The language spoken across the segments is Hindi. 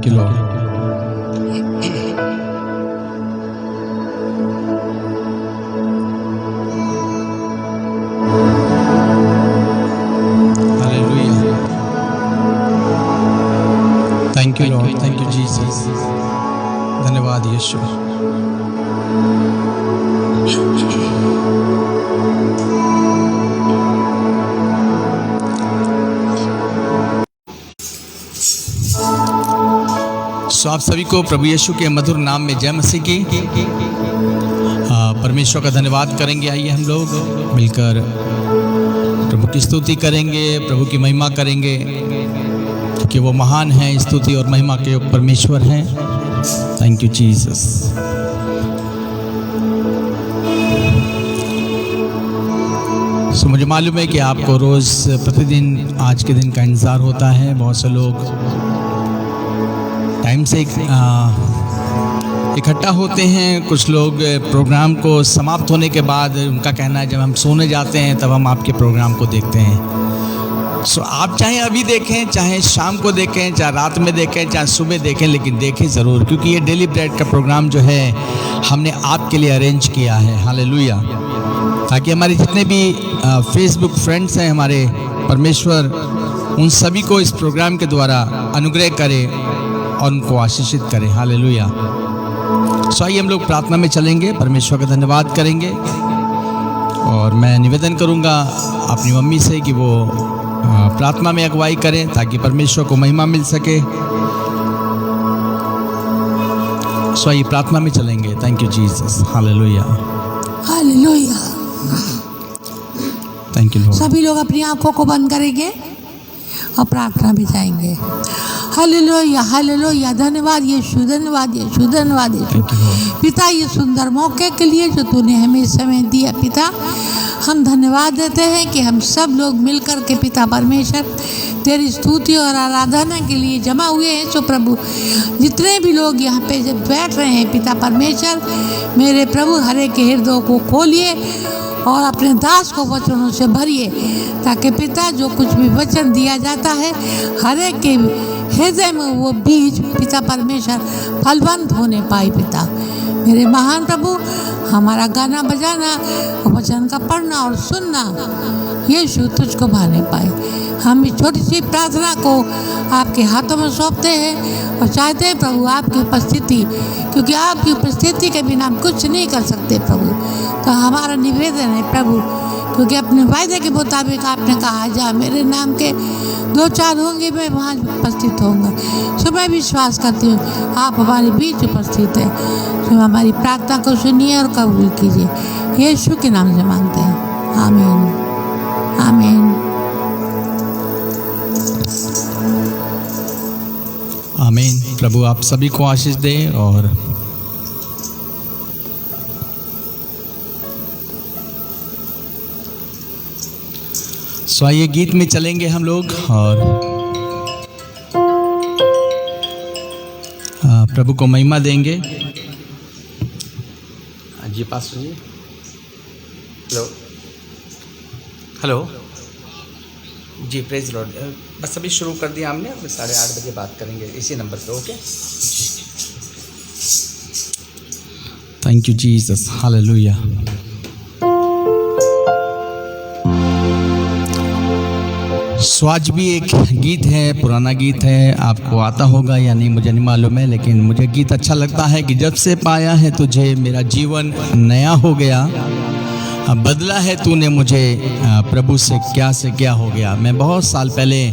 Thank you Lord. Thank you Lord, thank you Jesus. धन्यवाद यीशु। सो आप सभी को प्रभु यीशु के मधुर नाम में जय मसीह की। परमेश्वर का धन्यवाद करेंगे। आइए हम लोग मिलकर प्रभु की स्तुति करेंगे, प्रभु की महिमा करेंगे, क्योंकि वो महान है, स्तुति और महिमा के परमेश्वर हैं। Thank you Jesus. सो मुझे मालूम है कि आपको रोज़ प्रतिदिन आज के दिन का इंतज़ार होता है। बहुत से लोग टाइम से इकट्ठा होते हैं। कुछ लोग प्रोग्राम को समाप्त होने के बाद, उनका कहना है जब हम सोने जाते हैं तब हम आपके प्रोग्राम को देखते हैं। सो आप चाहे अभी देखें, चाहे शाम को देखें, चाहे रात में देखें, चाहे सुबह देखें, लेकिन देखें ज़रूर, क्योंकि ये डेली ब्रेड का प्रोग्राम जो है हमने आपके लिए अरेंज किया है। हालेलुया। ताकि हमारे जितने भी फेसबुक फ्रेंड्स हैं, हमारे परमेश्वर उन सभी को इस प्रोग्राम के द्वारा अनुग्रह करे और उनको आशीषित करें। हालेलुया। सो आइए हम लोग प्रार्थना में चलेंगे, परमेश्वर का धन्यवाद करेंगे। और मैं निवेदन करूंगा अपनी मम्मी से कि वो प्रार्थना में अगुवाई करें ताकि परमेश्वर को महिमा मिल सके। सो आइए प्रार्थना में चलेंगे। Thank you Jesus. Hallelujah, hallelujah. Thank you Lord. सभी लोग अपनी आंखों को बंद करेंगे और प्रार्थना में जाएंगे। Hallelujah, hallelujah. धन्यवाद यीशु, धन्यवाद यीशु, धन्यवाद यीशु। पिता, ये सुंदर मौके के लिए जो तूने हमें समय दिया पिता, हम धन्यवाद देते हैं कि हम सब लोग मिलकर के पिता परमेश्वर तेरी स्तुति और आराधना के लिए जमा हुए हैं। सो प्रभु, जितने भी लोग यहाँ पे जब बैठ रहे हैं पिता परमेश्वर, मेरे प्रभु हर एक के हृदय को खोलिए और अपने दास को वचनों से भरिए, ताकि पिता जो कुछ भी वचन दिया जाता है हर एक के हृदय में वो बीज पिता परमेश्वर फलवंत होने पाए। पिता मेरे महान प्रभु, हमारा गाना बजाना, वचन का पढ़ना और सुनना यीशु तुझको भाने पाए। हम इस छोटी सी प्रार्थना को आपके हाथों में सौंपते हैं और चाहते हैं प्रभु आपकी उपस्थिति, क्योंकि आपकी उपस्थिति के बिना हम कुछ नहीं कर सकते प्रभु। तो हमारा निवेदन है प्रभु, क्योंकि अपने वायदे के मुताबिक आपने कहा जहाँ मेरे नाम के 2-4 होंगे मैं वहाँ उपस्थित होऊंगा। सो मैं विश्वास करती हूँ आप हमारे बीच उपस्थित हैं। तो हमारी प्रार्थना को सुनिए और कबूल कीजिए, यीशु के नाम से मांगते हैं, आमीन, आमीन, आमीन। प्रभु आप सभी को आशीष दे। और सो आइए गीत में चलेंगे हम लोग और प्रभु को महिमा देंगे। जी पास्टर जी, हेलो हेलो जी, प्रेज लॉर्ड। बस अभी शुरू कर दिया हमने, अब 8:30 बजे बात करेंगे इसी नंबर पे। Okay, thank you Jesus. Hallelujah. So आज भी एक गीत है, पुराना गीत है, आपको आता होगा या नहीं मुझे नहीं मालूम है, लेकिन मुझे गीत अच्छा लगता है कि जब से पाया है तुझे मेरा जीवन नया हो गया, बदला है तूने मुझे प्रभु से क्या हो गया। मैं बहुत साल पहले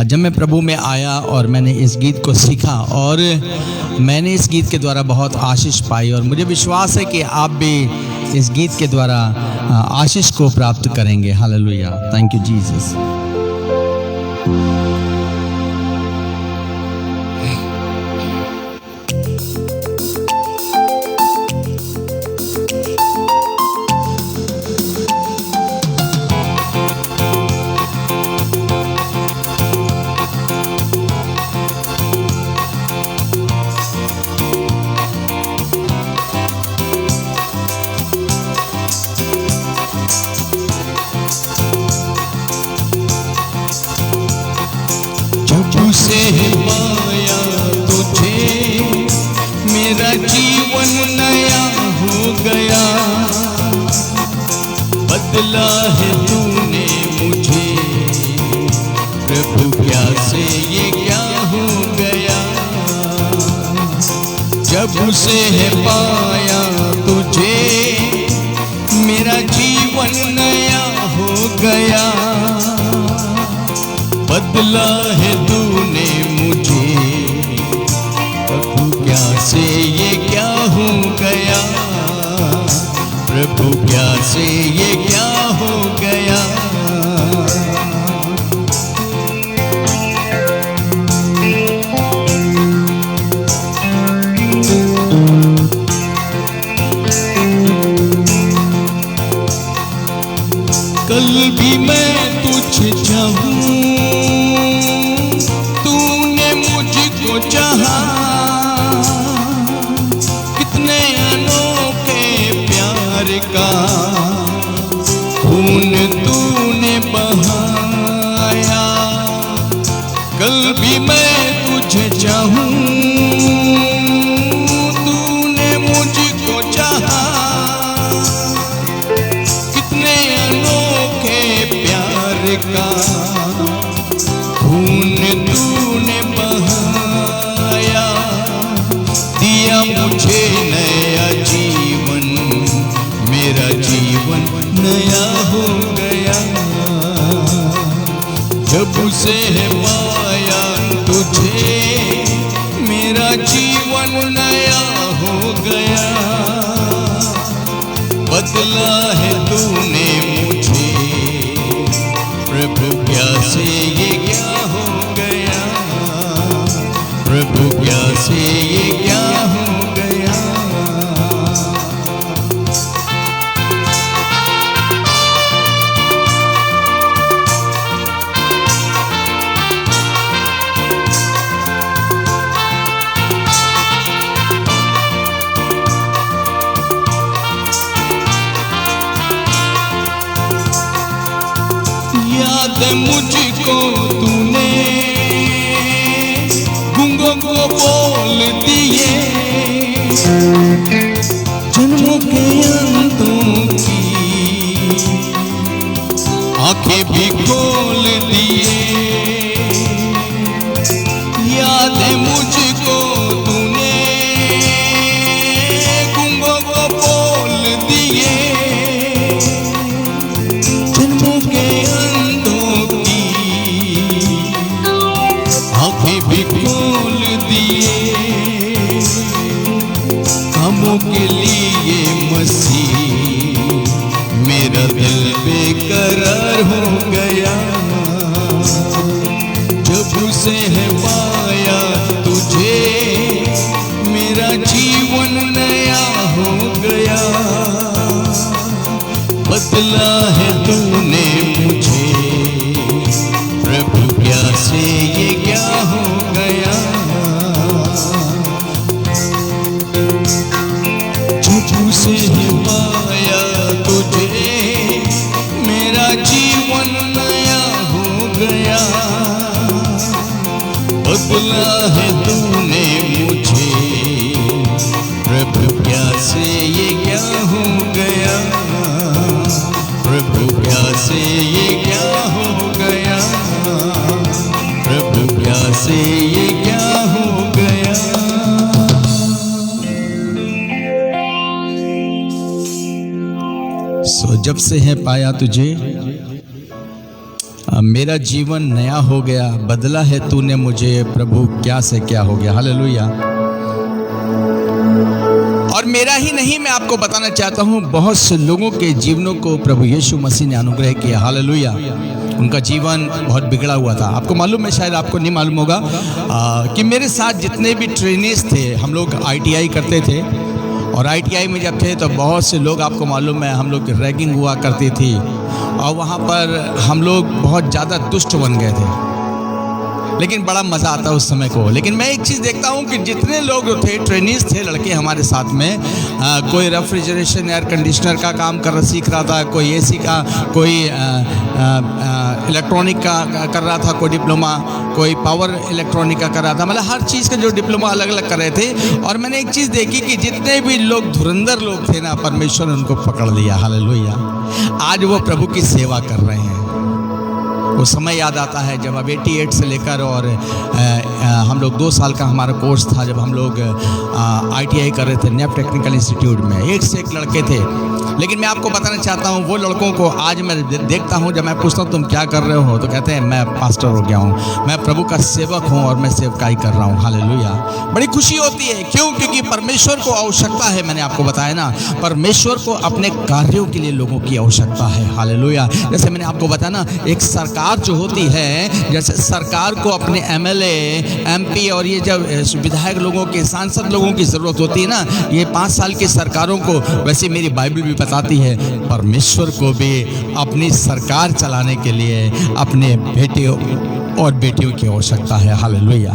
जब मैं प्रभु में आया और मैंने इस गीत को सीखा और मैंने इस गीत के द्वारा बहुत आशीष पाई, और मुझे विश्वास है कि आप भी इस गीत के द्वारा आशीष को प्राप्त करेंगे। Hallelujah, thank you Jesus. से पाया बदला है तूने मुझे प्रभु प्यासे ये क्या हो गया। जब से है पाया तुझे मेरा जीवन नया हो गया। बदला है तूने मुझे प्रभु प्यासे ये क्या हो गया। प्रभु प्यासे ये क्या हो गया। कल भी मैं तुझे चाहूं, तूने मुझको चाहा। कितने अनोखे प्यार का खून तूने बहाया। कल भी मैं तुझे चाहूं, तूने मुझको चाहा। कितने अनोखे प्यार का खून तूने बहाया। दिया मुझे नया जीवन, मेरा जीवन नया हो गया। जब से है पाया तुझे मेरा जीवन नया हो गया। बदला है तूने मुझे प्रभु प्यासे ये क्या हो गया। प्रभु प्यासे ये क्या हो गया। याद मुझको तूने गूंगों को बोल दिए। जन्मों के अंतों की आंखें भी खोल दिए। याद मुझको तूने गूंगों को बोल दिए। जन्मों के भी खोल दिए। कामों के लिए मसीह मेरा दिल बेकरार हो गया। जब से है पाया तुझे मेरा जीवन नया हो गया। बदला है तूने मुझे प्रभु प्यासे ये क्या हो गया। जब से है पाया तुझे मेरा जीवन नया हो गया। बदला है तूने मुझे प्रभु प्यासे ये क्या हो गया। प्रभु प्यासे ये क्या हो गया। प्रभु प्यासे ये क्या हो गया। जब से है पाया तुझे मेरा जीवन नया हो गया। बदला है तूने मुझे प्रभु क्या से क्या हो गया। हालेलुया। और मेरा ही नहीं, मैं आपको बताना चाहता हूँ बहुत से लोगों के जीवनों को प्रभु यीशु मसीह ने अनुग्रह किया। हालेलुया। उनका जीवन बहुत बिगड़ा हुआ था। आपको मालूम है, शायद आपको नहीं मालूम होगा कि मेरे साथ जितने भी ट्रेनिंग्स थे, हम लोग ITI करते थे। और ITI में जब थे तो बहुत से लोग, आपको मालूम है, हम लोग रैगिंग हुआ करती थी और वहाँ पर हम लोग बहुत ज़्यादा दुष्ट बन गए थे। लेकिन बड़ा मज़ा आता उस समय को। लेकिन मैं एक चीज़ देखता हूँ कि जितने लोग थे, ट्रेनिंग्स थे लड़के हमारे साथ में, कोई रेफ्रिजरेशन एयर कंडीशनर का काम सीख रहा था, कोई AC का, कोई इलेक्ट्रॉनिक का कर रहा था, कोई डिप्लोमा, कोई पावर इलेक्ट्रॉनिक का कर रहा था, मतलब हर चीज़ का जो डिप्लोमा अलग अलग कर रहे थे। और मैंने एक चीज़ देखी कि जितने भी लोग धुरंधर लोग थे ना, परमेश्वर ने उनको पकड़ लिया। हालेलुया। आज वो प्रभु की सेवा कर रहे हैं। वो समय याद आता है जब अब 88 से लेकर और हम लोग 2 साल का हमारा कोर्स था, जब हम लोग ITI कर रहे थे नेप टेक्निकल इंस्टीट्यूट में। एक से एक लड़के थे, लेकिन मैं आपको बताना चाहता हूँ वो लड़कों को आज मैं देखता हूँ, जब मैं पूछता हूँ तुम क्या कर रहे हो, तो कहते हैं मैं पास्टर हो गया हूँ, मैं प्रभु का सेवक हूँ और मैं सेवकाई कर रहा हूँ। हालेलुया। बड़ी खुशी होती है। क्यों? क्योंकि परमेश्वर को आवश्यकता है। मैंने आपको बताया ना, परमेश्वर को अपने कार्यों के लिए लोगों की आवश्यकता है। हालेलुया। जैसे मैंने आपको बताया ना, एक सरकार जो होती है, जैसे सरकार को अपने MLA, MP और ये जब विधायक लोगों के, सांसद लोगों की ज़रूरत होती है ना, ये 5 साल की सरकारों को, वैसे मेरी बाइबल भी बताती है परमेश्वर को भी अपनी सरकार चलाने के लिए अपने बेटियों और बेटियों की आवश्यकता है। हालेलुया।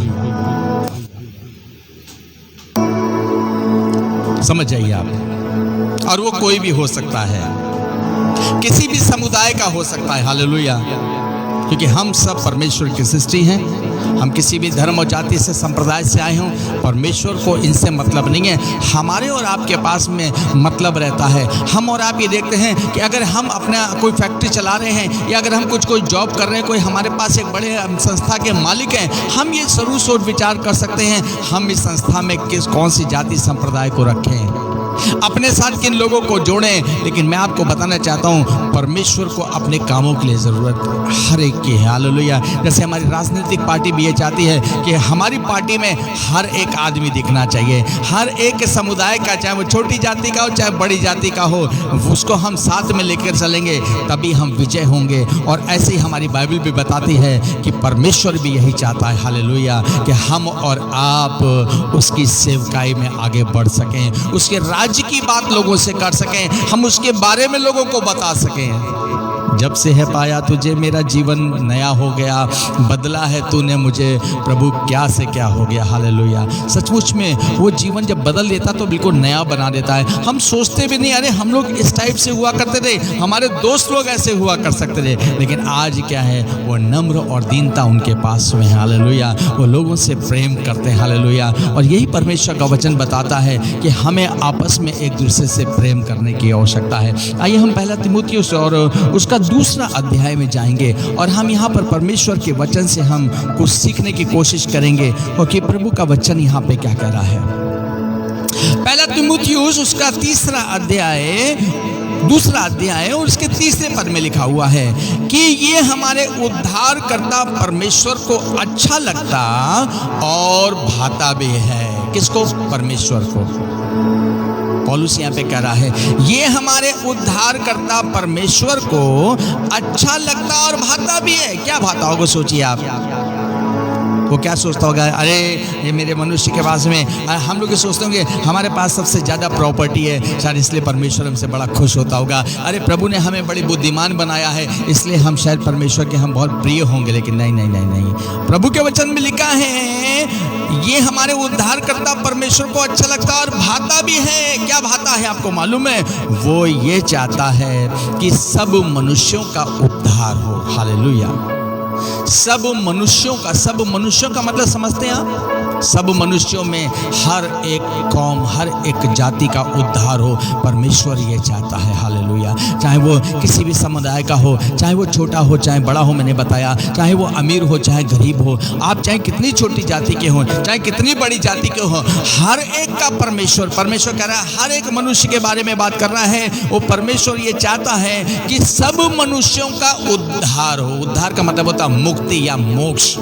समझ जाइए आप। और वो कोई भी हो सकता है, किसी भी समुदाय का हो सकता है। हालेलुया। क्योंकि हम सब परमेश्वर की सृष्टि हैं। हम किसी भी धर्म और जाति से, संप्रदाय से आए हों, परमेश्वर को इनसे मतलब नहीं है। हमारे और आपके पास में मतलब रहता है। हम और आप ये देखते हैं कि अगर हम अपना कोई फैक्ट्री चला रहे हैं या अगर हम कोई जॉब कर रहे हैं, कोई हमारे पास एक बड़े संस्था के मालिक हैं, हम ये जरूर सोच विचार कर सकते हैं हम इस संस्था में कौन सी जाति संप्रदाय को रखें, अपने साथ किन लोगों को जोड़ें। लेकिन मैं आपको बताना चाहता हूं परमेश्वर को अपने कामों के लिए ज़रूरत हर एक की है। हालेलुया। जैसे हमारी राजनीतिक पार्टी भी ये चाहती है कि हमारी पार्टी में हर एक आदमी दिखना चाहिए, हर एक समुदाय का, चाहे वो छोटी जाति का हो चाहे बड़ी जाति का हो, उसको हम साथ में लेकर चलेंगे तभी हम विजय होंगे। और ऐसे ही हमारी बाइबल भी बताती है कि परमेश्वर भी यही चाहता है। हालेलुया। कि हम और आप उसकी सेवकाई में आगे बढ़ सकें, उसके राज्य की बात लोगों से कर सकें, हम उसके बारे में लोगों को बता सकें। जब से है पाया तुझे मेरा जीवन नया हो गया, बदला है तूने मुझे प्रभु क्या से क्या हो गया। हालेलुया। सचमुच में वो जीवन जब बदल देता तो बिल्कुल नया बना देता है। हम सोचते भी नहीं अरे हम लोग इस टाइप से हुआ करते थे, हमारे दोस्त लोग ऐसे हुआ कर सकते थे, लेकिन आज क्या है, वो नम्र और दीनता उनके पास में है। हालेलुया। वो लोगों से प्रेम करते हैं। हालेलुया। और यही परमेश्वर का वचन बताता है कि हमें आपस में एक दूसरे से प्रेम करने की आवश्यकता है। आइए हम 1 तीमुथियुस और उसका दूसरा अध्याय में जाएंगे और हम यहाँ पर परमेश्वर के वचन से हम कुछ सीखने की कोशिश करेंगे और कि प्रभु का वचन यहाँ पे क्या कह रहा है। 1 तीमुथियुस उसका दूसरा अध्याय और उसके 3 पद में लिखा हुआ है कि ये हमारे उद्धारकर्ता परमेश्वर को अच्छा लगता और भाता भी है। किसको? परमेश्वर को। पौलुस यहाँ पे कह रहा है ये हमारे उद्धारकर्ता परमेश्वर को अच्छा लगता और भाता भी है। क्या भाता होगा सोचिए आप। वो क्या सोचता होगा, अरे ये मेरे मनुष्य के पास में, हम लोग ये सोचते होंगे हमारे पास सबसे ज़्यादा प्रॉपर्टी है, शायद इसलिए परमेश्वर हमसे बड़ा खुश होता होगा। अरे प्रभु ने हमें बड़ी बुद्धिमान बनाया है, इसलिए हम शायद परमेश्वर के हम बहुत प्रिय होंगे। लेकिन नहीं नहीं नहीं नहीं, प्रभु के वचन में लिखा है ये हमारे उद्धारकर्ता परमेश्वर को अच्छा लगता और भाता भी है। क्या भाता है आपको मालूम है? वो ये चाहता है कि सब मनुष्यों का उद्धार हो। हालेलुया। सब मनुष्यों का मतलब समझते हैं आप? सब मनुष्यों में हर एक कौम, हर एक जाति का उद्धार हो, परमेश्वर ये चाहता है। हालेलुया। चाहे वो किसी भी समुदाय का हो, चाहे वो छोटा हो चाहे बड़ा हो, मैंने बताया, चाहे वो अमीर हो चाहे गरीब हो, आप चाहे कितनी छोटी जाति के हो चाहे कितनी बड़ी जाति के हो, हर एक का परमेश्वर कह रहा है, हर एक मनुष्य के बारे में बात कर रहा है। वो परमेश्वर ये चाहता है कि सब मनुष्यों का उद्धार हो। उद्धार का मतलब होता है मुक्ति या मोक्ष।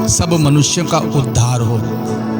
सब मनुष्यों का उद्धार हो।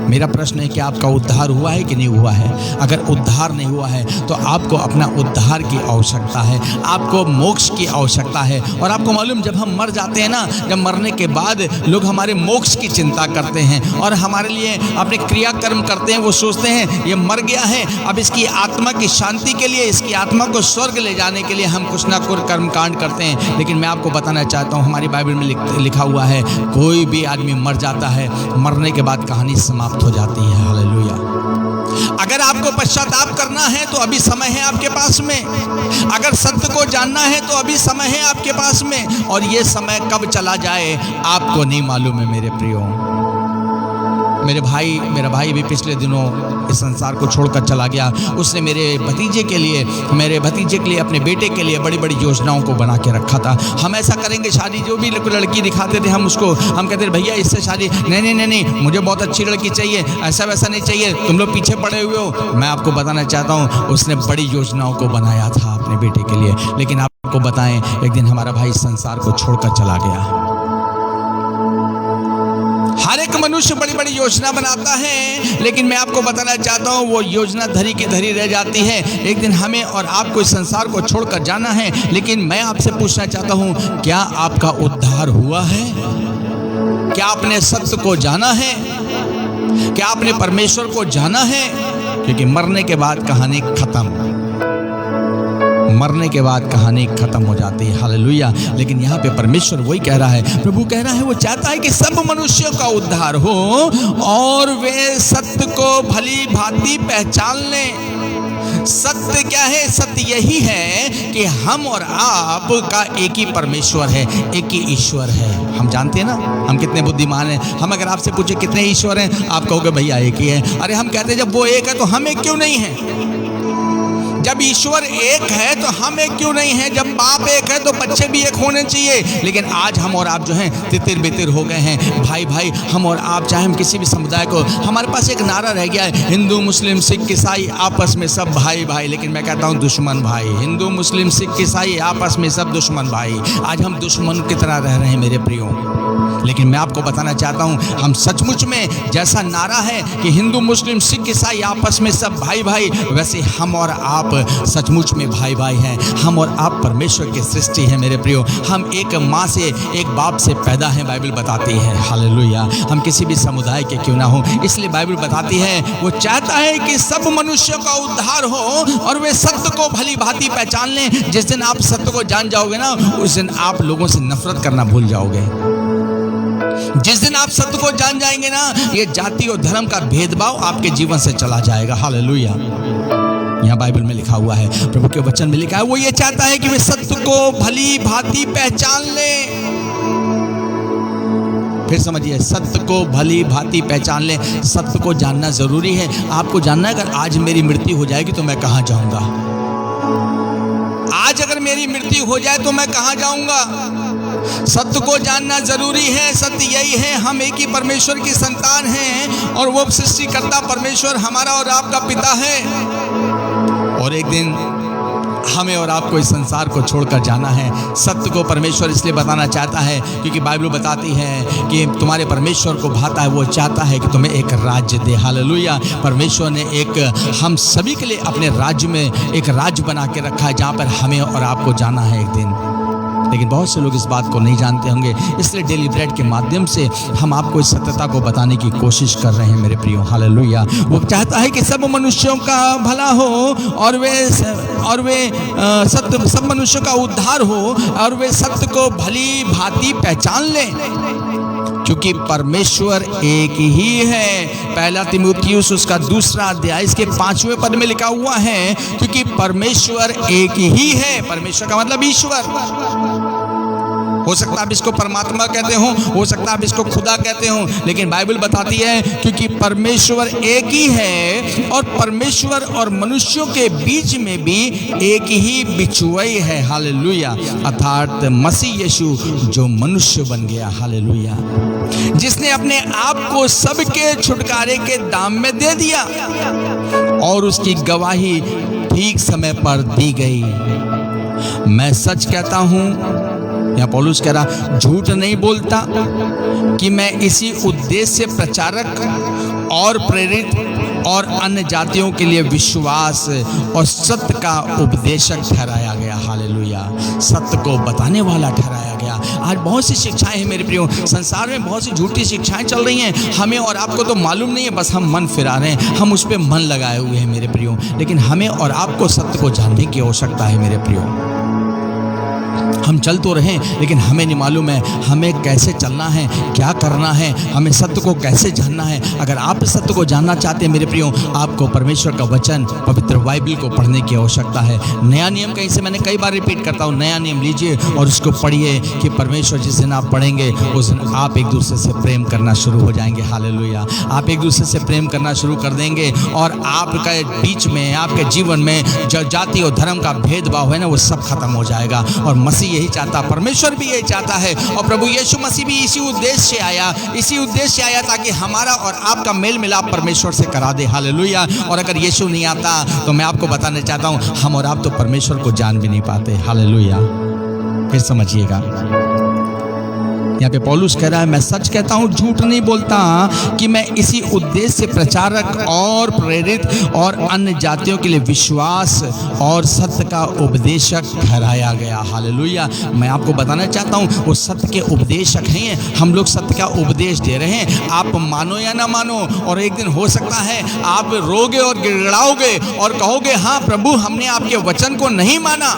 मेरा प्रश्न है कि आपका उद्धार हुआ है कि नहीं हुआ है? अगर उद्धार नहीं हुआ है तो आपको अपना उद्धार की आवश्यकता है, आपको मोक्ष की आवश्यकता है। और आपको मालूम, जब हम मर जाते हैं ना, जब मरने के बाद लोग हमारे मोक्ष की चिंता करते हैं और हमारे लिए अपने क्रियाकर्म करते हैं। वो सोचते हैं ये मर गया है, अब इसकी आत्मा की शांति के लिए, इसकी आत्मा को स्वर्ग ले जाने के लिए हम कुछ ना कुछ कर्मकांड करते हैं। लेकिन मैं आपको बताना चाहता हूँ, हमारी बाइबल में लिखा हुआ है कोई भी आदमी मर जाता है, मरने के बाद कहानी समाप्त हो जाती है। हालेलुया। अगर आपको पश्चाताप करना है तो अभी समय है आपके पास में, अगर सत्य को जानना है तो अभी समय है आपके पास में, और ये समय कब चला जाए आपको नहीं मालूम है मेरे प्रियो। मेरा भाई भी पिछले दिनों इस संसार को छोड़कर चला गया। उसने मेरे भतीजे के लिए अपने बेटे के लिए बड़ी बड़ी योजनाओं को बना के रखा था। हम ऐसा करेंगे, शादी जो भी लड़की दिखाते थे हम कहते थे भैया इससे शादी नहीं, मुझे बहुत अच्छी लड़की चाहिए, ऐसा वैसा नहीं चाहिए, तुम लोग पीछे पड़े हुए हो। मैं आपको बताना चाहता हूँ उसने बड़ी योजनाओं को बनाया था अपने बेटे के लिए, लेकिन आपको बताएं एक दिन हमारा भाई संसार को छोड़कर चला गया। हर एक मनुष्य बड़ी बड़ी योजना बनाता है, लेकिन मैं आपको बताना चाहता हूँ वो योजना धरी की धरी रह जाती है। एक दिन हमें और आपको इस संसार को छोड़कर जाना है, लेकिन मैं आपसे पूछना चाहता हूँ क्या आपका उद्धार हुआ है? क्या आपने सत्य को जाना है? क्या आपने परमेश्वर को जाना है? क्योंकि मरने के बाद कहानी खत्म, मरने के बाद कहानी खत्म हो जाती है। हालेलुया। लेकिन यहाँ पे परमेश्वर वही कह रहा है, प्रभु कह रहा है वो चाहता है कि सब मनुष्यों का उद्धार हो और वे सत्य को भली भांति पहचान लें। सत्य क्या है? सत्य यही है कि हम और आप का एक ही परमेश्वर है, एक ही ईश्वर है। हम जानते हैं ना हम कितने बुद्धिमान हैं। हम अगर आपसे पूछे कितने ईश्वर हैं, आप कहोगे भैया एक ही है। अरे हम कहते हैं जब वो एक है तो हम एक क्यों नहीं है? जब ईश्वर एक है तो हम एक क्यों नहीं है? जब बाप एक है तो बच्चे भी एक होने चाहिए। लेकिन आज हम और आप जो हैं तितिर बितिर हो गए हैं। भाई हम और आप, चाहे हम किसी भी समुदाय को, हमारे पास एक नारा रह गया है, हिंदू मुस्लिम सिख ईसाई आपस में सब भाई। लेकिन मैं कहता हूँ दुश्मन भाई। हिंदू मुस्लिम सिख ईसाई आपस में सब दुश्मन भाई। आज हम दुश्मन की तरह रह रहे हैं मेरे प्रियो। लेकिन मैं आपको बताना चाहता हूँ हम सचमुच में जैसा नारा है कि हिंदू मुस्लिम सिख ईसाई आपस में सब भाई, वैसे हम और आप सचमुच में भाई हैं। हम और आप परमेश्वर की सृष्टि है मेरे प्रियो। हम एक माँ से एक बाप से पैदा हैं, बाइबल बताती है। हालेलुया। हम किसी भी समुदाय के क्यों ना हो, इसलिए बाइबल बताती है वो चाहता है कि सब मनुष्यों का उद्धार हो और वे सत्य को भली भांति पहचान लें। जिस दिन आप सत्य को जान जाओगे ना, उस दिन आप लोगों से नफरत करना भूल जाओगे। जिस दिन आप सत्य को जान जाएंगे ना, ये जाति और धर्म का भेदभाव आपके जीवन से चला जाएगा। हालेलुया। यहाँ बाइबल में लिखा हुआ है, प्रभु के वचन में लिखा है, वो ये चाहता है कि वे सत्य को भली भांति पहचान लें। फिर समझिए, सत्य को भली भांति पहचान लें। सत्य को जानना जरूरी है। आपको जानना है अगर आज मेरी मृत्यु हो जाएगी तो मैं कहाँ जाऊंगा? आज अगर मेरी मृत्यु हो जाए तो मैं कहाँ जाऊंगा? सत्य को जानना जरूरी है। सत्य यही है, हम एक ही परमेश्वर की संतान हैं और वो सृष्टिकर्ता परमेश्वर हमारा और आपका पिता है। और एक दिन हमें और आपको इस संसार को छोड़कर जाना है। सत्य को परमेश्वर इसलिए बताना चाहता है क्योंकि बाइबल बताती है कि तुम्हारे परमेश्वर को भाता है, वो चाहता है कि तुम्हें एक राज्य दे। हालेलुया। परमेश्वर ने एक हम सभी के लिए अपने राज्य में एक राज्य बना के रखा है जहाँ पर हमें और आपको जाना है एक दिन। लेकिन बहुत से लोग इस बात को नहीं जानते होंगे, इसलिए डेली ब्रेड के माध्यम से हम आपको इस सत्यता को बताने की कोशिश कर रहे हैं मेरे प्रियो। हालेलुया। वो चाहता है कि सब मनुष्यों का भला हो और वे सत्य, सब मनुष्यों का उद्धार हो और वे सत्य को भली भांति पहचान लें, क्योंकि परमेश्वर एक ही है। पहला तीमुथियुस उसका 2 अध्याय इसके 5वें पद में लिखा हुआ है, क्योंकि परमेश्वर एक ही है। परमेश्वर का मतलब ईश्वर। हो सकता है आप इसको परमात्मा कहते हो सकता है आप इसको खुदा कहते हो, लेकिन बाइबल बताती है क्योंकि परमेश्वर एक ही है और परमेश्वर और मनुष्यों के बीच में भी एक ही बिचुआई है। हालेलुया। अर्थात मसीह यीशु जो मनुष्य बन गया। हालेलुया। जिसने अपने आप को सबके छुटकारे के दाम में दे दिया और उसकी गवाही ठीक समय पर दी गई। मैं सच कहता हूं, यहाँ पौलुस कह रहा, झूठ नहीं बोलता कि मैं इसी उद्देश्य से प्रचारक और प्रेरित और अन्य जातियों के लिए विश्वास और सत्य का उपदेशक ठहराया गया। हालेलुया। सत्य को बताने वाला ठहराया गया। आज बहुत सी शिक्षाएं हैं मेरे प्रियो, संसार में बहुत सी झूठी शिक्षाएं चल रही हैं। हमें और आपको तो मालूम नहीं है, बस हम मन फिरा रहे हैं, हम उस पर मन लगाए हुए हैं मेरे प्रियो। लेकिन हमें और आपको सत्य को जानने की आवश्यकता है मेरे प्रियो। हम चल तो रहे लेकिन हमें नहीं मालूम है हमें कैसे चलना है, क्या करना है, हमें सत्य को कैसे जानना है। अगर आप इस सत्य को जानना चाहते हैं मेरे प्रियो, आपको परमेश्वर का वचन, पवित्र बाइबल को पढ़ने की आवश्यकता है। नया नियम कहीं से मैंने कई बार रिपीट करता हूँ, नया नियम लीजिए और उसको पढ़िए कि परमेश्वर जिस दिन आप पढ़ेंगे उस दिन आप एक दूसरे से प्रेम करना शुरू हो जाएंगे। हालेलुया। आप एक दूसरे से प्रेम करना शुरू कर देंगे और आपके बीच में, आपके जीवन में जो जाति और धर्म का भेदभाव है ना, वो सब खत्म हो जाएगा। और मसीह यही चाहता, परमेश्वर भी यही चाहता है और प्रभु यीशु मसीह भी इसी उद्देश्य से आया ताकि हमारा और आपका मेल मिलाप परमेश्वर से करा दे। हालेलुया। और अगर यीशु नहीं आता तो मैं आपको बताना चाहता हूं, हम और आप तो परमेश्वर को जान भी नहीं पाते। हालेलुया। फिर समझिएगा, यहाँ पे पौलुस कह रहा है, मैं सच कहता हूँ, झूठ नहीं बोलता कि मैं इसी उद्देश्य से प्रचारक और प्रेरित और अन्य जातियों के लिए विश्वास और सत्य का उपदेशक ठहराया गया। हालेलुया। मैं आपको बताना चाहता हूँ, वो सत्य के उपदेशक हैं। हम लोग सत्य का उपदेश दे रहे हैं, आप मानो या ना मानो। और एक दिन हो सकता है आप रोगे और गिड़गिड़ाओगे और कहोगे, हाँ प्रभु, हमने आपके वचन को नहीं माना,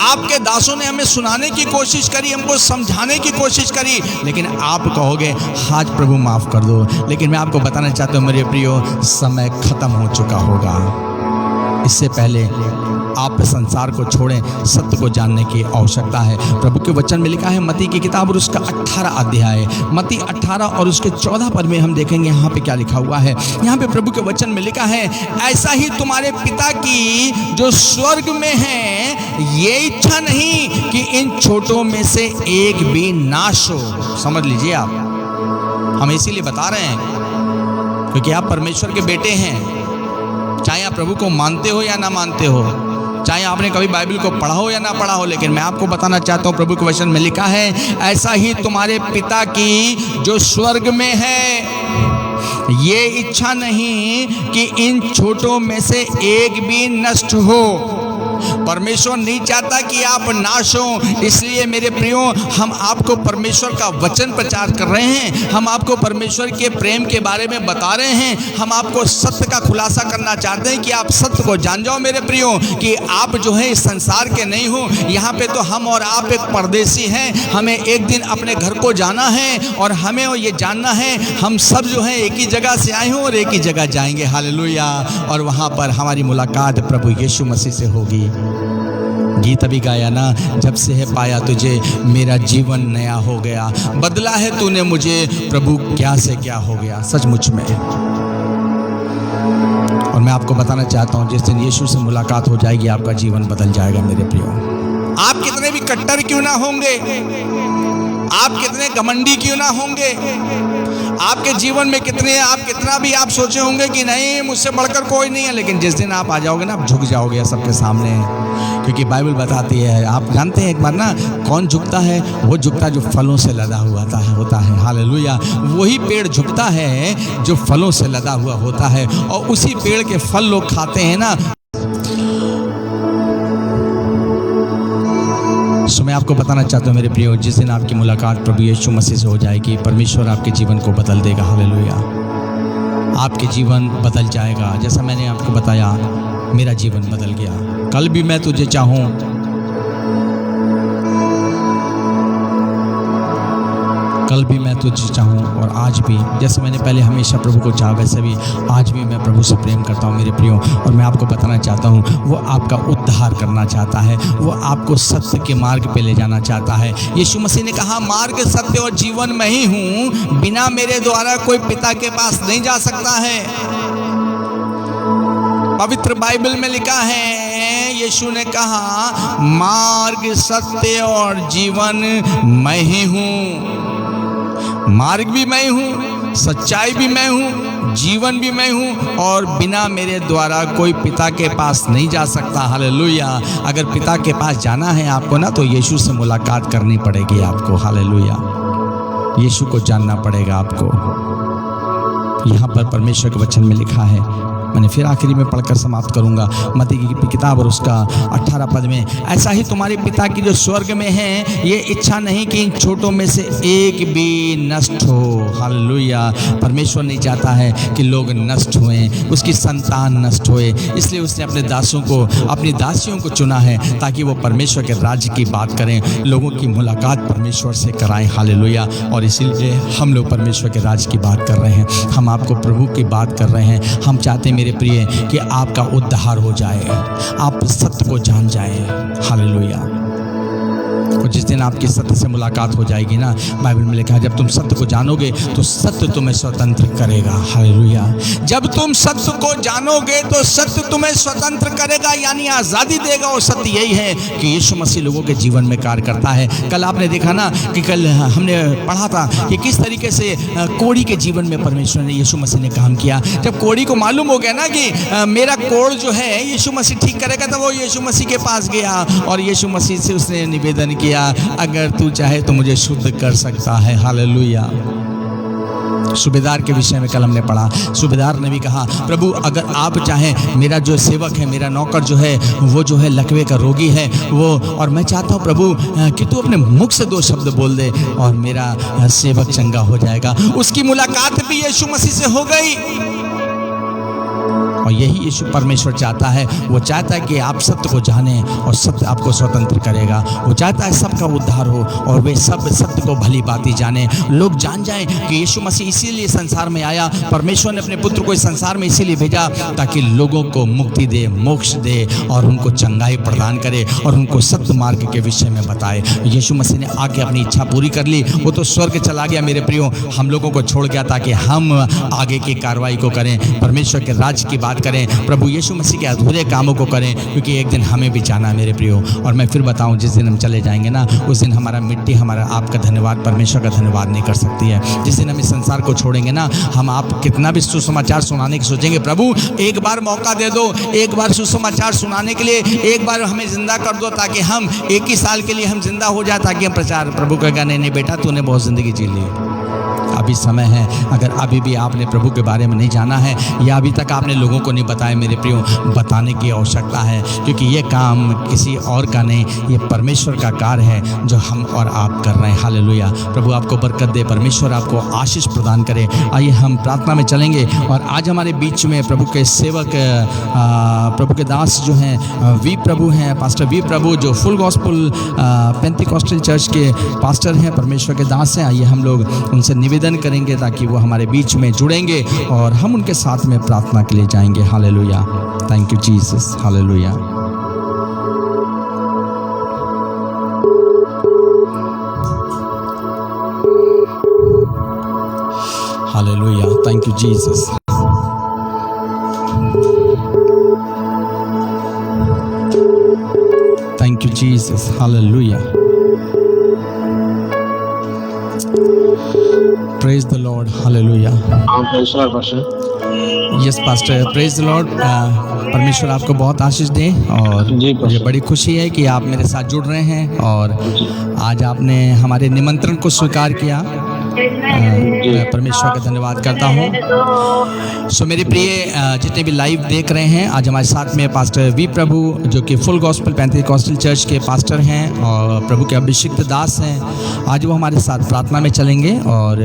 आपके दासों ने हमें सुनाने की कोशिश करी, हमको समझाने की कोशिश करी, लेकिन आप कहोगे आज प्रभु माफ कर दो। लेकिन मैं आपको बताना चाहता हूँ मेरे प्रियो, समय खत्म हो चुका होगा। इससे पहले आप संसार को छोड़ें, सत्य को जानने की आवश्यकता है। प्रभु के वचन में लिखा है, मत्ती की किताब और उसका 18 अध्याय, मत्ती 18 और उसके 14 पद में हम देखेंगे यहाँ पे क्या लिखा हुआ है। यहाँ पे प्रभु के वचन में लिखा है, ऐसा ही तुम्हारे पिता की जो स्वर्ग में है ये इच्छा नहीं कि इन छोटों में से एक भी नाश हो। समझ लीजिए, आप हम इसीलिए बता रहे हैं क्योंकि आप परमेश्वर के बेटे हैं। चाहे आप प्रभु को मानते हो या ना मानते हो, चाहे आपने कभी बाइबल को पढ़ा हो या ना पढ़ा हो, लेकिन मैं आपको बताना चाहता हूँ, प्रभु के वचन में लिखा है, ऐसा ही तुम्हारे पिता की जो स्वर्ग में है ये इच्छा नहीं कि इन छोटों में से एक भी नष्ट हो। परमेश्वर नहीं चाहता कि आप नाश हो। इसलिए मेरे प्रियो, हम आपको परमेश्वर का वचन प्रचार कर रहे हैं, हम आपको परमेश्वर के प्रेम के बारे में बता रहे हैं, हम आपको सत्य का खुलासा करना चाहते हैं कि आप सत्य को जान जाओ मेरे प्रियो, कि आप जो है इस संसार के नहीं हो। यहाँ पे तो हम और आप एक परदेसी हैं, हमें एक दिन अपने घर को जाना है और हमें ये जानना है, हम सब जो है एक ही जगह से आए हों और एक ही जगह जाएंगे। हालेलुया। और वहाँ पर हमारी मुलाकात प्रभु यीशु मसीह से होगी। गीत अभी गाया ना, जब से है पाया तुझे मेरा जीवन नया हो गया, बदला है तूने मुझे प्रभु क्या से क्या हो गया। सचमुच में। और मैं आपको बताना चाहता हूं, जिस दिन यीशु से मुलाकात हो जाएगी आपका जीवन बदल जाएगा मेरे प्रियो। आप कितने भी कट्टर क्यों ना होंगे, आप कितने घमंडी क्यों ना होंगे, आपके जीवन में कितना भी आप सोचे होंगे कि नहीं मुझसे बढ़कर कोई नहीं है, लेकिन जिस दिन आप आ जाओगे ना, आप झुक जाओगे सबके सामने। क्योंकि बाइबल बताती है, आप जानते हैं एक बार ना, कौन झुकता है? वो झुकता जो फलों से लदा हुआ होता है। हालेलुया। वही पेड़ झुकता है जो फलों से लदा हुआ होता है, और उसी पेड़ के फल लोग खाते हैं ना। सो मैं आपको बताना चाहता हूँ मेरे प्रियो, जिस दिन आपकी मुलाकात प्रभु यीशु मसीह से हो जाएगी, परमेश्वर आपके जीवन को बदल देगा। हालेलुया। आपके जीवन बदल जाएगा। जैसा मैंने आपको बताया, मेरा जीवन बदल गया। कल भी मैं तुझे चाहूँ, कल भी मैं तुझे चाहूँ और आज भी, जैसे मैंने पहले हमेशा प्रभु को चाहा वैसे भी आज भी मैं प्रभु से प्रेम करता हूँ मेरे प्रियो। और मैं आपको बताना चाहता हूँ, वो आपका उद्धार करना चाहता है, वो आपको सत्य के मार्ग पे ले जाना चाहता है। यीशु मसीह ने कहा, मार्ग, सत्य और जीवन मैं ही हूँ, बिना मेरे द्वारा कोई पिता के पास नहीं जा सकता है। पवित्र बाइबल में लिखा है, यीशु ने कहा, मार्ग, सत्य और जीवन मैं ही हूँ। मार्ग भी मैं हूँ, सच्चाई भी मैं हूँ, जीवन भी मैं हूँ, और बिना मेरे द्वारा कोई पिता के पास नहीं जा सकता। हालेलुया। अगर पिता के पास जाना है आपको ना, तो यीशु से मुलाकात करनी पड़ेगी आपको। हालेलुया। यीशु को जानना पड़ेगा आपको। यहाँ पर परमेश्वर के वचन में लिखा है, मैंने फिर आखिरी में पढ़कर समाप्त करूँगा, मत्ती की किताब और उसका 18 पद में, ऐसा ही तुम्हारे पिता की जो स्वर्ग में है ये इच्छा नहीं कि इन छोटों में से एक भी नष्ट हो। हालेलुया। परमेश्वर नहीं चाहता है कि लोग नष्ट हुए, उसकी संतान नष्ट होए, इसलिए उसने अपने दासों को, अपनी दासियों को चुना है ताकि वो परमेश्वर के राज्य की बात करें, लोगों की मुलाकात परमेश्वर से कराएं। हालेलुया। और इसीलिए हम लोग परमेश्वर के राज्य की बात कर रहे हैं, हम आपको प्रभु की बात कर रहे हैं। हम चाहते हैं मेरे प्रिय कि आपका उद्धार हो जाए, आप सत्य को जान जाए। हालेलुया। और जिस दिन आपकी सत्य से मुलाकात हो जाएगी ना, बाइबल में लिखा है जब तुम सत्य को जानोगे तो सत्य तुम्हें स्वतंत्र करेगा। हालेलुया। जब तुम सत्य को जानोगे तो सत्य तुम्हें स्वतंत्र करेगा, यानी आज़ादी देगा। और सत्य यही है कि यीशु मसीह लोगों के जीवन में कार्य करता है। कल आपने देखा ना कि कल हमने पढ़ा था कि किस तरीके से कोढ़ी के जीवन में परमेश्वर ने, यीशु मसीह ने काम किया। जब कोढ़ी को मालूम हो गया ना कि मेरा कोढ़ जो है यीशु मसीह ठीक करेगा, तो वो यीशु मसीह के पास गया और यीशु मसीह से उसने निवेदन किया, अगर तू चाहे तो मुझे शुद्ध कर सकता है। हालेलुया। सूबेदार के विषय में कल हमने पढ़ा, सूबेदार ने भी कहा प्रभु अगर आप चाहें, मेरा जो सेवक है, मेरा नौकर जो है वो जो है लकवे का रोगी है वो, और मैं चाहता हूँ प्रभु कि तू अपने मुख से 2 शब्द बोल दे और मेरा सेवक चंगा हो जाएगा। उसकी मुलाकात भी यीशु मसीह से हो गई। और यही यीशु परमेश्वर चाहता है, वो चाहता है कि आप सत्य को जानें और सत्य आपको स्वतंत्र करेगा। वो चाहता है सबका उद्धार हो और वे सब सत्य को भली बाती जाने, लोग जान जाएं कि यीशु मसीह इसीलिए संसार में आया। परमेश्वर ने अपने पुत्र को इस संसार में इसीलिए भेजा ताकि लोगों को मुक्ति दे, मोक्ष दे और उनको चंगाई प्रदान करे और उनको सत्य मार्ग के विषय में बताए। यीशु मसीह ने आके अपनी इच्छा पूरी कर ली, वो तो स्वर्ग चला गया मेरे प्रियो, हम लोगों को छोड़ गया ताकि हम आगे की कार्रवाई को करें, परमेश्वर के राज्य की बात करें, प्रभु यीशु मसीह के अधूरे कामों को करें, क्योंकि एक दिन हमें भी जाना मेरे प्रियो। और मैं फिर बताऊं, जिस दिन हम चले जाएंगे ना, उस दिन हमारा मिट्टी, हमारा आपका धन्यवाद, परमेश्वर का धन्यवाद नहीं कर सकती है। जिस दिन हम इस संसार को छोड़ेंगे ना, हम आप कितना भी सुसमाचार सुनाने की सोचेंगे, प्रभु एक बार मौका दे दो, एक बार सुसमाचार सुनाने के लिए, एक बार हमें जिंदा कर दो ताकि हम 1 ही साल के लिए हम जिंदा हो जाए, ताकि हम प्रचार। प्रभु कहेगा नहीं बेटा, तूने बहुत जिंदगी जी ली, अभी समय है। अगर अभी भी आपने प्रभु के बारे में नहीं जाना है या अभी तक आपने लोगों को नहीं बताया मेरे प्रियो, बताने की आवश्यकता है, क्योंकि ये काम किसी और का नहीं, ये परमेश्वर का कार्य है जो हम और आप कर रहे हैं। हालेलुया। प्रभु आपको बरकत दे, परमेश्वर आपको आशीष प्रदान करे। आइए हम प्रार्थना में चलेंगे। और आज हमारे बीच में प्रभु के सेवक, प्रभु के दास जो हैं वी प्रभु हैं, पास्टर वी प्रभु, जो फुल गॉस्पेल पेंटिकॉस्टल चर्च के पास्टर हैं, परमेश्वर के दास हैं। आइए हम लोग उनसे निवेदन करेंगे ताकि वो हमारे बीच में जुड़ेंगे और हम उनके साथ में प्रार्थना के लिए जाएंगे। Hallelujah. Thank you Jesus. Hallelujah. Hallelujah. Thank you Jesus. Thank you Jesus. Hallelujah. Praise the Lord. Hallelujah. Yes, Pastor. Praise the Lord. परमेश्वर आपको बहुत आशीष दे। और मुझे बड़ी खुशी है कि आप मेरे साथ जुड़ रहे हैं और आज आपने हमारे निमंत्रण को स्वीकार किया। मैं परमेश्वर का धन्यवाद करता हूँ। सो मेरे प्रिय जितने भी लाइव देख रहे हैं, आज हमारे साथ में पास्टर वी प्रभु, जो कि फुल गॉस्पेल पेंटिकॉस्टल चर्च के पास्टर हैं और प्रभु के अभिषिक्त दास हैं। आज वो हमारे साथ प्रार्थना में चलेंगे। और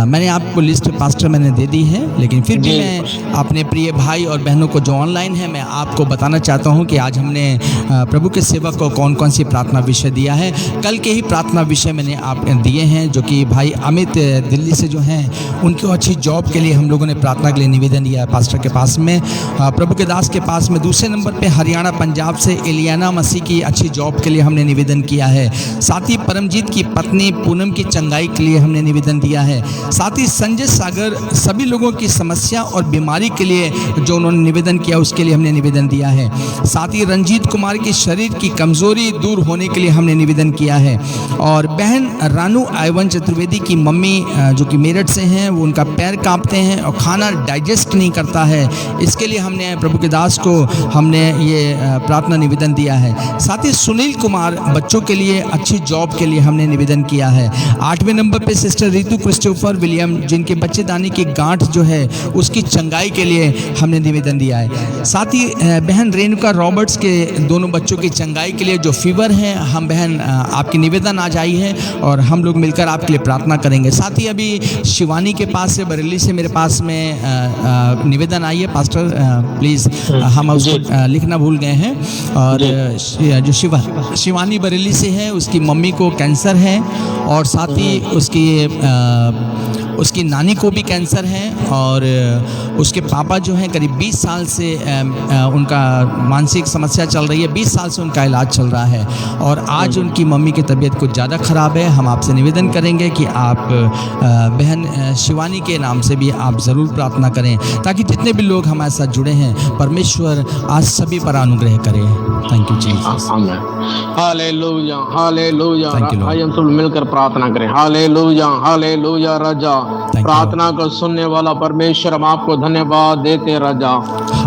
मैंने आपको लिस्ट पास्टर मैंने दे दी है, लेकिन फिर भी मैं अपने प्रिय भाई और बहनों को जो ऑनलाइन है, मैं आपको बताना चाहता हूँ कि आज हमने प्रभु के सेवक को कौन कौन सी प्रार्थना विषय दिया है। कल के ही प्रार्थना विषय मैंने आप दिए हैं, जो कि भाई अमित दिल्ली से जो हैं, उनको अच्छी जॉब के लिए हम लोगों ने प्रार्थना के लिए निवेदन दिया है पास्टर के पास में, प्रभु के दास के पास में। दूसरे नंबर पे हरियाणा पंजाब से एलियाना मसीह की अच्छी जॉब के लिए हमने निवेदन किया है। साथ ही परमजीत की पत्नी पूनम की चंगाई के लिए हमने निवेदन दिया है। साथ ही संजय सागर, सभी लोगों की समस्या और बीमारी के लिए जो उन्होंने निवेदन किया, उसके लिए हमने निवेदन दिया है। साथ ही रंजीत कुमार की शरीर की कमजोरी दूर होने के लिए हमने निवेदन किया है। और बहन रानू आयवन चतुर्वेदी की मम्मी जो कि मेरठ से हैं, वो उनका पैर कांपते हैं और खाना डाइजेस्ट नहीं करता है। इसके लिए हमने प्रभु के दास को हमने ये प्रार्थना निवेदन दिया है। साथ ही सुनील कुमार बच्चों के लिए अच्छी जॉब के लिए हमने निवेदन किया है। 8वें नंबर पे सिस्टर रितु क्रिस्टोफर विलियम, जिनके बच्चेदानी की गांठ जो है उसकी चंगाई के लिए हमने निवेदन दिया है। साथ ही बहन रेणुका रॉबर्ट्स के दोनों बच्चों की चंगाई के लिए जो फीवर है, हम बहन आपकी निवेदन आ जाई है और हम लोग मिलकर आपके लिए प्रार्थना करेंगे। साथ ही अभी शिवानी के पास से, बरेली से मेरे पास में निवेदन आई है। पास्टर प्लीज़, हम उसको लिखना भूल गए हैं। और जो शिवानी बरेली से है, उसकी मम्मी को कैंसर है और साथ ही उसकी नानी को भी कैंसर है और उसके पापा जो हैं करीब 20 साल से उनका मानसिक समस्या चल रही है। 20 साल से उनका इलाज चल रहा है और आज उनकी मम्मी की तबीयत कुछ ज़्यादा ख़राब है। हम आपसे निवेदन करेंगे कि आप बहन शिवानी के नाम से भी आप ज़रूर प्रार्थना करें, ताकि जितने भी लोग हमारे साथ जुड़े हैं, परमेश्वर आज सभी पर अनुग्रह करे। Thank you Jesus. Hallelujah, hallelujah. Thank you, Lord. आइए हम सब मिलकर प्रार्थना करें। Hallelujah, hallelujah. राजा, you, प्रार्थना को सुनने वाला परमेश्वर, हम आपको धन्यवाद देते राजा।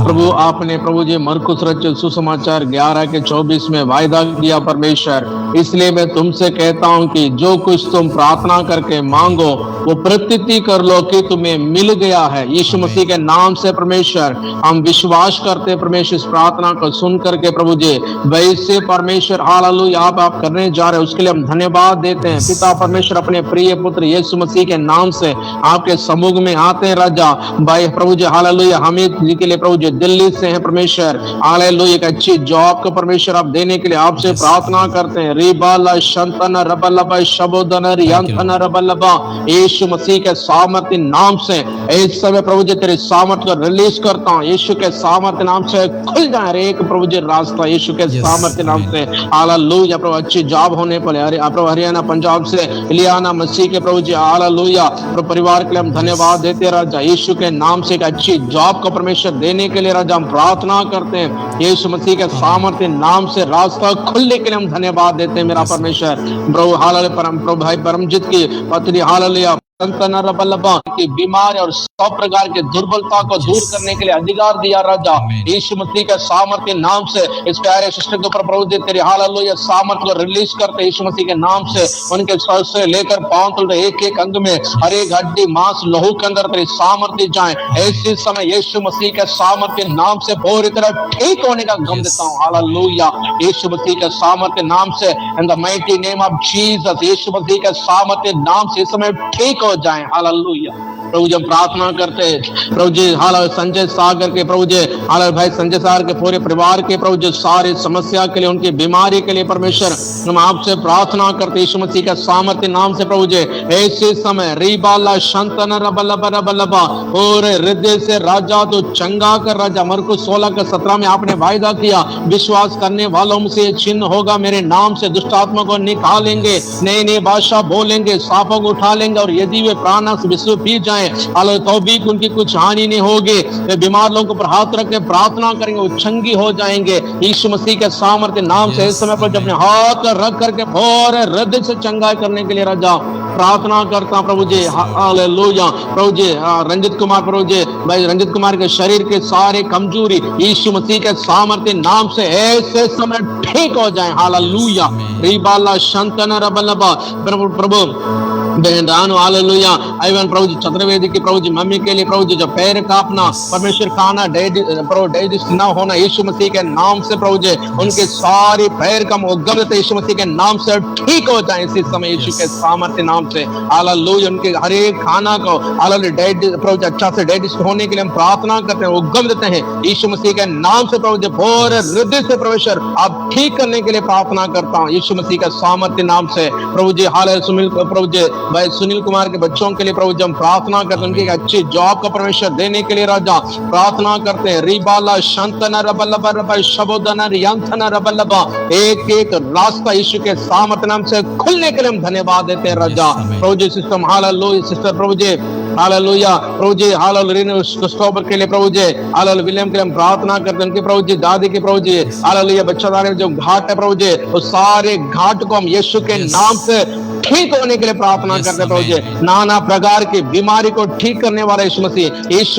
प्रभु, आपने प्रभु जी मरकुस रचित सुसमाचार 11:24 में वायदा किया परमेश्वर, इसलिए मैं तुमसे कहता हूं कि जो कुछ तुम प्रार्थना करके मांगो वो प्रतीति कर लो कि तुम्हें मिल गया है। यीशु मसीह के नाम से परमेश्वर हम विश्वास करते हैं परमेश्वर, इस प्रार्थना को सुन करके प्रभु जी वैसे परमेश्वर हालेलुया आप करने जा रहे हैं, उसके लिए हम धन्यवाद देते हैं। पिता परमेश्वर, अपने प्रिय पुत्र यीशु मसीह के नाम से आपके समूह में आते हैं राजा। भाई प्रभु जी हालेलुया, हमें जी के लिए प्रभु जी दिल्ली से हैं परमेश्वर, हालेलुया एक अच्छी जॉब को परमेश्वर आप देने के लिए आपसे प्रार्थना करते हैं। रिबाला शंतना रबलबा शबोदन रियंतना रबलबा, यीशु मसीह के सामर्थ्य नाम से इस समय प्रभु जी तेरे सामर्थ्य को रिलीज करता हूं। यीशु के सामर्थ्य नाम से खुल जाए हर एक प्रभु जी रास्ता, यीशु के सामर्थ्य नाम से हालेलुया। प्रभु अच्छी जॉब होने पर प्रभु हरियाणा पंजाब से इलियाना मसीह के प्रभु जी हालेलुया प्रभु परिवार के लिए हम धन्यवाद देते राजा। यीशु के नाम से एक अच्छी जॉब को परमेश्वर देने के लिए राजा हम प्रार्थना करते हैं। यीशु मसीह के सामर्थ्य नाम से रास्ता खुलने के लिए हम धन्यवाद देते हैं मेरा परमेश्वर। प्रभु हालेलुया, प्रभु भाई परमजीत की पत्नी हालेलुया की बीमारी और सब प्रकार के दुर्बलता को दूर करने के लिए अधिकार दिया राजा। यीशु मसीह के सामर्थ्य नाम से इस प्यारे सिस्टर के ऊपर प्रभु जी तेरे हालेलुया सामर्थ्य को रिलीज करते यीशु मसीह के नाम से। उनके सर से लेकर पांव तक एक एक अंग में हर एक हड्डी मांस लहू के अंदर तेरी सामर्थ्य जाए। ऐसे समय यीशु मसीह के सामर्थ्य नाम से पूरी तरह ठीक होने का गम देता हूँ। हालेलुया, यीशु मसीह के सामर्थ्य नाम से in the mighty name of Jesus, यीशु मसीह के सामर्थ्य नाम से इस समय ठीक हो जाए। हालेलुया। प्रभु जब प्रार्थना करते प्रभु जी हाल संजय सागर के प्रभु जी हाल भाई संजय सागर के पूरे परिवार के प्रभु जी सारी समस्या के लिए, उनकी बीमारी के लिए परमेश्वर हम आपसे प्रार्थना करते यीशु मसीह के सामर्थ्य नाम से प्रभु जी। ऐसे समय रिबाला शंतन रबलबा पूरे हृदय से राजा तो चंगा कर राजा। मरकुस 16:17 में आपने वायदा किया विश्वास करने वालों से चिन्ह होगा, मेरे नाम से दुष्ट आत्मा को निकालेंगे, नई नई भाषा बोलेंगे, सांपों को उठा लेंगे और यदि वे प्राण से विश्व पी जाए तो भी उनकी कुछ हानि नहीं होगी। वे बीमार लोगों पर हाथ रख के प्रार्थना करेंगे, वो चंगी हो जाएंगे यीशु मसीह के सामर्थ्य नाम से। इस समय पर जब अपने हाथ रख करके पूरे हृदय से चंगाई करने के लिए राजा प्रार्थना करता प्रभु जी। हालेलुया। प्रभु जी रंजित कुमार प्रभु जी भाई रंजित कुमार के शरीर के सारे कमजोरी यीशु मसीह के सामर्थ्य नाम से ऐसे समय ठीक हो जाए। हालेलुया। रिबाला शंतन रबलबा प्रभु बहन रानो हालेलुया। आइवन प्रभु जी चतुर्वेदी की प्रभु जी मम्मी के लिए प्रभु जी जो पैर कांपना परमेश्वर खाना डाइजेस्ट ना होना यीशु मसीह के नाम से प्रभु जी उनके सारे पैर का उद्गम यीशु मसीह के नाम से ठीक हो जाए इसी समय यीशु के सामर्थ्य नाम से। हालेलुया। उनके हर एक खाना को हालेलुया प्रभु जी अच्छा से डाइजेस्ट होने के लिए हम प्रार्थना करते हैं, उद्गम देते हैं यीशु मसीह के नाम से प्रभु जी। पूरे हृदय से परमेश्वर आप ठीक करने के लिए प्रार्थना करता हूँ यीशु मसीह के सामर्थ्य नाम से प्रभु जी। हालेलुया प्रभु जी भाई सुनील कुमार के बच्चों के लिए प्रभु जी हम प्रार्थना करते हैं, उनकी एक अच्छी जॉब का परमेश्वर देने के लिए राजा प्रार्थना करते हैं। रिबाला शंतना रबलबा रबा शबोदना रियंतना रबलबा एक एक रास्ता यीशु के सामर्थ्य नाम से खुलने के लिए हम धन्यवाद देते हैं राजा। प्रभु जी सिस्टम हालेलुया सिस्टर प्रभु जी हालेलुया प्रभु जी हालेलुया क्रिस्टोफर के लिए प्रभु जी हालेलुया विलियम के लिए हम प्रार्थना करते हैं, उनके प्रभु जी दादी के प्रभु जी हालेलुया बच्चादानी जो घाट है प्रभु जी उस सारे घाट को हम यीशु के नाम से ठीक होने के लिए प्रार्थना करते हैं प्रभु जी। नाना प्रकार की बीमारी को ठीक करने वाला यीशु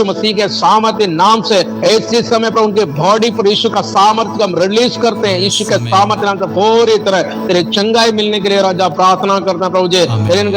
मसीह के सामर्थ्य नाम से ऐसे समय पर उनके बॉडी पर यीशु का सामर्थ्य हम रिलीज करते हैं। यीशु के सामर्थ्य नाम से पूरी तरह तेरे चंगाई मिलने के लिए राजा प्रार्थना करते हैं प्रभु जी।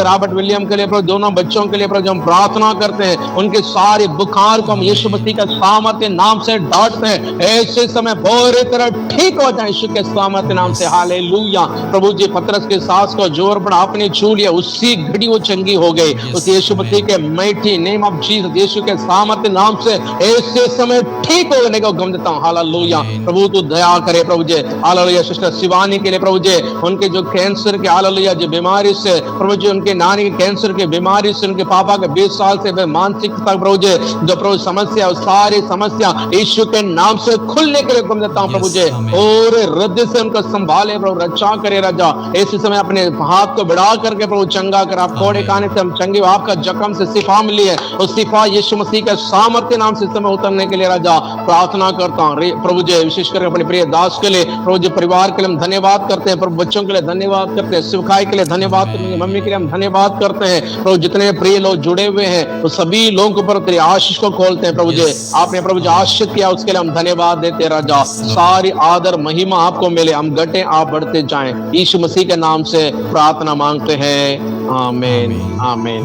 रॉबर्ट विलियम के लिए प्रभु, दोनों बच्चों के लिए प्रभु हम प्रार्थना करते हैं। उनके सारे बुखार को हम यीशु मसीह के सामर्थ्य नाम से डांटते हैं। ऐसे समय पूरी तरह ठीक हो जाए यीशु के सामर्थ्य नाम से। हालेलुया। प्रभु जी पतरस के सास को जोर पर आपने छू लिया, उसी घड़ी वो चंगी हो गई। उस यीशु मसीह के माइटी नेम ऑफ जीसस, यीशु के सामर्थ्य नाम से ऐसे समय ठीक होने को गम देता हूं। हालेलुया। प्रभु तू दया करे प्रभु जी। हालेलुया। सिस्टर शिवानी के लिए प्रभु जी, उनके जो कैंसर के हालेलुया जो बीमारी से प्रभु जी, उनके नानी के कैंसर की बीमारी से, उनके पापा के 20 साल से मानसिक प्रभु जी जो प्रभु समस्या, सारी समस्या यीशु के नाम से खुलने के लिए गम देता हूं प्रभु जी। और हृदय से उनको संभाले प्रभु, रक्षा करे राजा। ऐसे समय अपने हाथ को बढ़ा करके प्रभु चंगा कर, आप कोड़े खाने से हम चंगे, आपका जख्म से शिफा मिली है, उस शिफा यीशु मसीह के सामर्थ्य नाम से समय उतरने के लिए राजा प्रार्थना करता हूं प्रभु जी। विशेषकर अपने प्रिय दास के लिए प्रभु जी, परिवार के लिए हम धन्यवाद करते हैं प्रभु, बच्चों के लिए धन्यवाद करते हैं, शिवखाई के लिए धन्यवाद करते हैं, मम्मी के लिए हम धन्यवाद करते हैं प्रभु। जितने प्रिय लोग जुड़े हुए हैं वो सभी लोगों के ऊपर तेरी आशीष को खोलते हैं प्रभु जी। आपने प्रभु जी आशीष किया, उसके लिए हम धन्यवाद देते हैं राजा। सारी आदर महिमा आपको मिले, हम घटे आप बढ़ते जाएं, यीशु मसीह के नाम से प्रार्थना मांगते हैं। आमीन आमीन।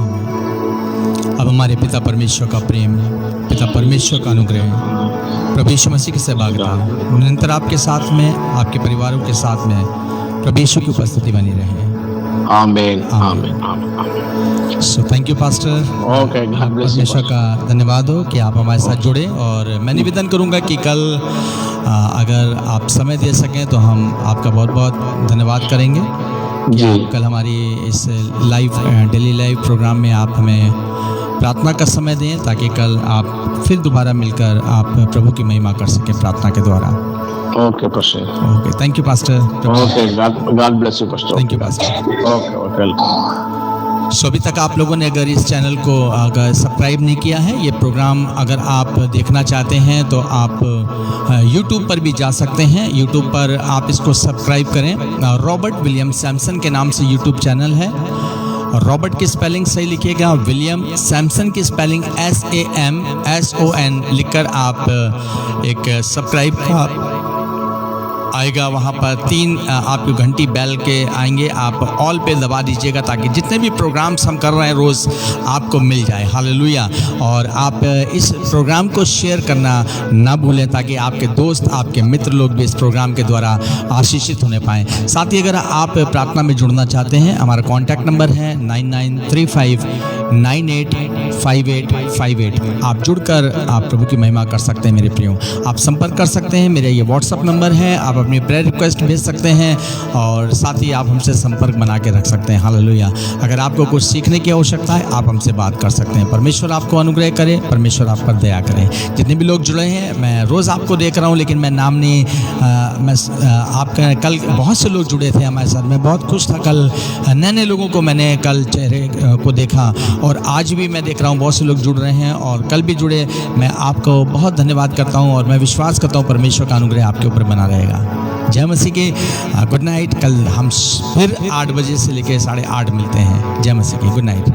अब हमारे पिता परमेश्वर का प्रेम, पिता परमेश्वर का अनुग्रह, प्रभु यीशु मसीह की सहभागिता निरंतर आपके साथ में, आपके परिवारों के साथ में प्रभु यीशु की उपस्थिति बनी रहे। आमीन आमीन आमीन। So thank you pastor. Okay, God bless you. परमेश्वर का धन्यवाद हो कि आप हमारे साथ जुड़े। और मैं निवेदन करूंगा कि कल अगर आप समय दे सकें तो हम आपका बहुत बहुत धन्यवाद करेंगे कि आप कल हमारी इस लाइव डेली लाइव प्रोग्राम में आप हमें प्रार्थना का समय दें, ताकि कल आप फिर दोबारा मिलकर आप प्रभु की महिमा कर सकें प्रार्थना के द्वारा। Okay pastor. Okay, thank you pastor. Okay, God bless you pastor. Thank you pastor. Okay okay. So अभी तक आप लोगों ने अगर इस चैनल को अगर सब्सक्राइब नहीं किया है, ये प्रोग्राम अगर आप देखना चाहते हैं तो आप YouTube पर भी जा सकते हैं। YouTube पर आप इसको सब्सक्राइब करें। रॉबर्ट विलियम सैमसन के नाम से YouTube चैनल है। रॉबर्ट की स्पेलिंग सही लिखिएगा, विलियम सैमसन की स्पेलिंग SAMSON लिखकर आप एक सब्सक्राइब का आएगा, वहाँ पर 3 आपको घंटी बेल के आएंगे, आप ऑल पे दबा दीजिएगा ताकि जितने भी प्रोग्राम्स हम कर रहे हैं रोज़ आपको मिल जाए। हालेलुया। और आप इस प्रोग्राम को शेयर करना ना भूलें ताकि आपके दोस्त, आपके मित्र लोग भी इस प्रोग्राम के द्वारा आशीषित होने पाएँ। साथ ही अगर आप प्रार्थना में जुड़ना चाहते हैं, हमारा कॉन्टैक्ट नंबर है 9935985858। आप जुड़कर आप प्रभु की महिमा कर सकते हैं मेरे प्रियो। आप संपर्क कर सकते हैं, मेरा ये व्हाट्सअप नंबर है, आप अपनी प्रेयर रिक्वेस्ट भेज सकते हैं और साथ ही आप हमसे संपर्क बना के रख सकते हैं। हालेलुया। अगर आपको कुछ सीखने की आवश्यकता है, आप हमसे बात कर सकते हैं। परमेश्वर आपको अनुग्रह करे, परमेश्वर आप पर दया करें। जितने भी लोग जुड़े हैं, मैं रोज़ आपको देख रहा हूँ, लेकिन मैं नाम नहीं आपका कल बहुत से लोग जुड़े थे हमारे साथ। मैं बहुत खुश था, कल नए नए लोगों को मैंने कल चेहरे को देखा और आज भी मैं देख रहा हूँ बहुत से लोग जुड़ रहे हैं और कल भी जुड़े। मैं आपको बहुत धन्यवाद करता हूँ और मैं विश्वास करता हूँ परमेश्वर का अनुग्रह आपके ऊपर बना रहेगा। जय मसीह की। Good night. कल हम फिर 8 बजे से लेकर 8:30 मिलते हैं। जय मसीह की। Good night.